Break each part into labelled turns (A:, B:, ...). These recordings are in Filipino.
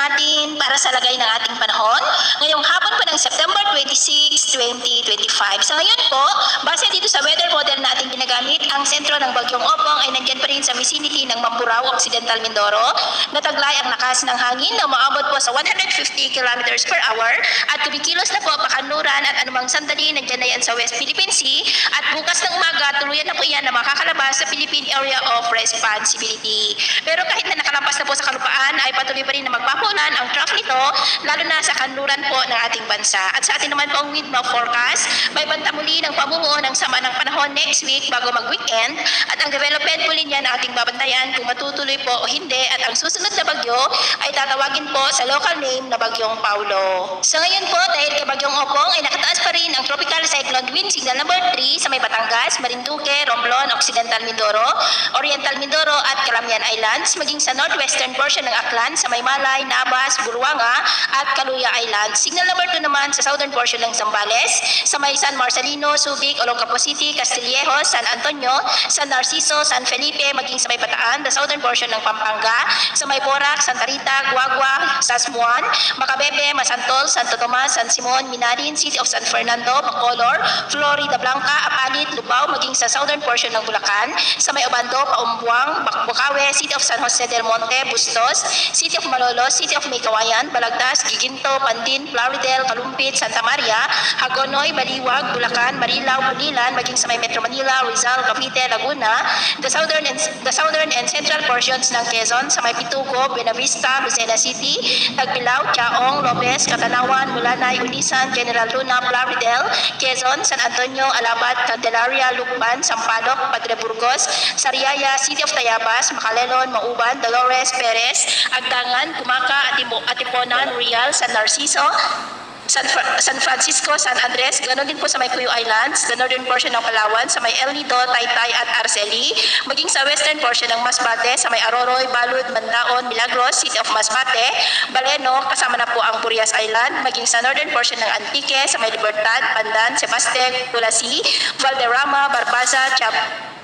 A: natin para sa lagay ng ating panahon ngayong hapon po ng September 26, 2025. Sa ngayon po, base dito sa weather model na ating ginagamit, ang sentro ng Bagyong Opong ay nandyan pa rin sa vicinity ng Mamburao, Occidental Mindoro. Nataglay ang lakas ng hangin na umaabot po sa 150 kilometers per hour at kumikilos na po pakanluran at anumang sandali nandyan na yan sa West Philippine Sea at bukas ng umaga tuluyan na po yan na makakalabas sa Philippine Area of Responsibility. Pero kahit na nakalampas na po sa kalupaan ay patuloy pa rin na magpapulan ang trough nito lalo na sa kanluran po ng ating bansa. At sa atin naman po ang wind now forecast, may banta muli ng pamumuo ng sama ng panahon next week bago mag-weekend at ang development muli niyan na ating babantayan kung matutuloy po o hindi at ang susunod na bagyo ay tatawagin po sa local name na Bagyong Paulo. Sa ngayon po dahil kay Bagyong Opong ay nakataas pa rin ang tropical cyclone wind signal number 3 sa may Batangas, Marinduque, Romblon, Occidental Mindoro, Oriental Mindoro at Calamian Islands maging sa northwestern portion ng Aklan sa may Malay, Nabas, Buruanga at Kaluya Islands. Signal number 2 naman sa southern portion ng Zambales sa may San Marcelino, Subic, Olongapo City, Castillejos, San Antonio, San Narciso, San Felipe maging sa may Bataan, the southern portion ng Pampanga, sa may Porac, Santa Rita, Guagua, Sasmuan, Macabebe, Masantol, Santo Tomas, San Simon, Minarin, City of San Fernando, Bacolor, Florida Blanca, Apalit, Lubao maging sa southern portion ng Bulacan, sa may Obando, Paumbuang, Bukawe, City of San Jose del Monte, Bustos, City of Malolos, City of Maykawayan, Balagtas, Giginto, Pandin, Plaridel, Kalumpit, Santa Maria, Hagonoy, Baliwag, Bulacan, Marilao, Pulilan, maging sa may Metro Manila, Rizal, Cavite, Laguna, the southern and central portions ng Quezon, sa may Pituco, Buenavista, Lucena City, Tagbilao, Chaong, Lopez, Catanawan, Mulanay, Unisan, General Luna, Plaridel, Quezon, San Antonio, Alabat, Candelaria, Lukban, Sampaloc, Padre Burgos, Sariaya, City of Tayabas, Macalelon, Mauban, Dolores, Perez, Agdangan, Kumaca, Atiponan, Real, San Narciso, San Francisco, San Andres, ganoon din po sa may Cuyo Islands, the northern portion ng Palawan, sa may El Nido, Taytay at Arceli, maging sa western portion ng Masbate, sa may Aroroy, Balud, Mandaon, Milagros, City of Masbate, Baleno, kasama na po ang Burias Island, maging sa northern portion ng Antique, sa may Libertad, Pandan, Sebasteg, Tulasi, Valderrama, Barbaza,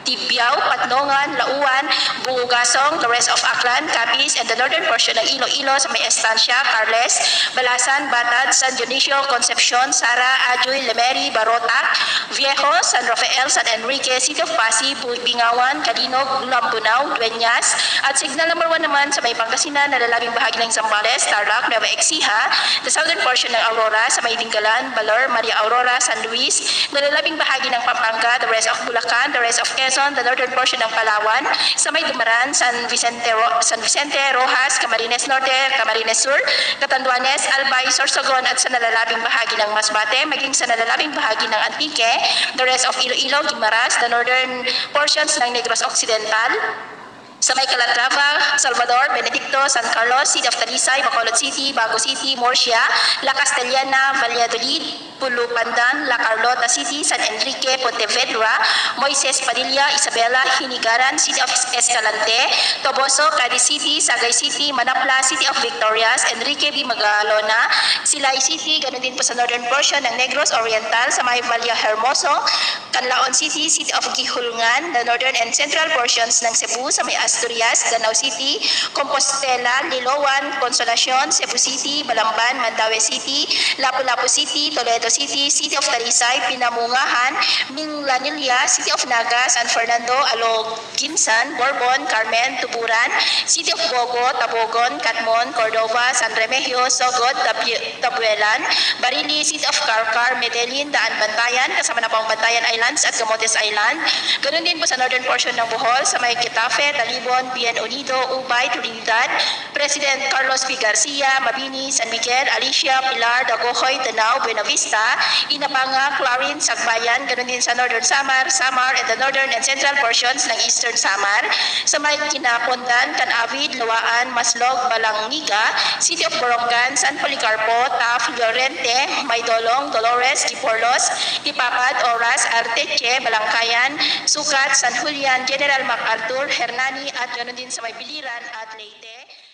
A: Tibiao, Patnongan, Lauan, Buugasong, the rest of Aklan, Capiz, and the northern portion ng Iloilo sa may Estancia, Carles, Balasan, Batad, San Dionisio, Concepcion, Sara, Ajoy, Lemeri, Barota, Viejo, San Rafael, San Enrique, City of Pasig, Bingawan, Calinog, Lambunao, Dueñas, at signal number 1 naman sa may Pangasinan na lalabing bahagi ng Zambales, Tarlac, Nueva Ecija, the southern portion ng Aurora sa may Dingalan, Baler, Maria Aurora, San Luis, na lalabing bahagi ng Pampanga, the rest of Bulacan, the rest of Quezon, the northern portion ng Palawan, sa may Dumaran, San Vicente, Rojas, Camarines Norte, Camarines Sur, Catanduanes, Albay, Sorsogon at sa nalalabing bahagi ng Masbate, maging sa nalalabing bahagi ng Antique, the rest of Iloilo, Guimaras, the northern portions ng Negros Occidental, sa may Calatrava, Salvador, Benedicto, San Carlos, City of Talisay, Bacolod City, Bago City, Murcia, La Castellana, Valladolid, Pulo Pandan, La Carlota City, San Enrique, Pontevedra, Moises Padilla, Isabela, Hinigaran, City of Escalante, Toboso, Cadiz City, Sagay City, Manapla, City of Victorias, Enrique B. Magalona, Silay City, ganun din po sa northern portion ng Negros Oriental, sa may Valle Hermoso, Canlaon City, City of Gihulngan, the northern and central portions ng Cebu, sa may Asturias, Danau City, Compostela, Liloan, Consolacion, Cebu City, Balamban, Mandaue City, Lapu-Lapu City, Toledo City, City of Talisay, Pinamungahan, Minglanilla, City of Naga, San Fernando, Alog, Ginsan, Bourbon, Carmen, Tuburan, City of Bogo, Tabogon, Catmon, Cordova, San Remigio, Sogod, Tabuelan, Barili, City of Carcar, Medellin, Daan Bantayan, kasama na po ang Bantayan Islands at Camotes Island. Ganun din po sa northern portion ng Bohol, sa may Getafe, Talibon, Bien Unido, Ubay, Trinidad, President Carlos P. Garcia, Mabini, San Miguel, Alicia, Pilar, Dagohoy, Danao, Buenavista, Inapanga, Clarin, Sagbayan, ganun din sa northern Samar, and the northern and central portions ng eastern Samar, sa may Kinapondan, Canavid, Luwaan, Maslog, Balangiga, City of Borongan, San Policarpo, Taf, Llorente, Maydolong, Dolores, Kiporlos, Tipapad, Oras, Arteche, Balangkayan, Sukat, San Julian, General MacArthur, Hernani at ganoon din sa may Biliran at Leyte.